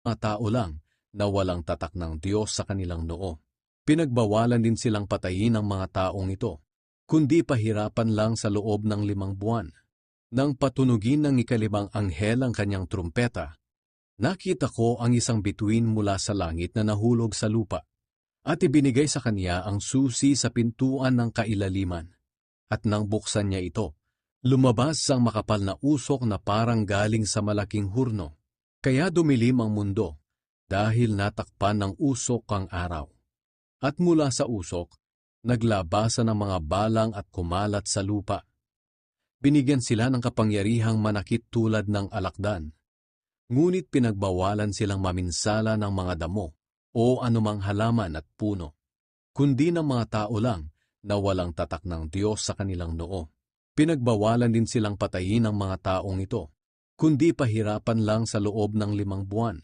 mga tao lang na walang tatak ng Diyos sa kanilang noo. Pinagbawalan din silang patayin ng mga taong ito, kundi pahirapan lang sa loob ng 5 buwan. Nang patunugin ng ika-5 anghel ang kanyang trumpeta, nakita ko ang isang bituin mula sa langit na nahulog sa lupa, at ibinigay sa kanya ang susi sa pintuan ng kailaliman. At nang buksan niya ito, lumabas ang makapal na usok na parang galing sa malaking hurno. Kaya dumilim ang mundo, dahil natakpan ng usok ang araw. At mula sa usok, naglabasan ang mga balang at kumalat sa lupa. Binigyan sila ng kapangyarihang manakit tulad ng alakdan. Ngunit pinagbawalan silang maminsala ng mga damo o anumang halaman at puno, kundi ng mga tao lang na walang tatak ng Diyos sa kanilang noo. Pinagbawalan din silang patayin ng mga taong ito, kundi pahirapan lang sa loob ng 5 buwan.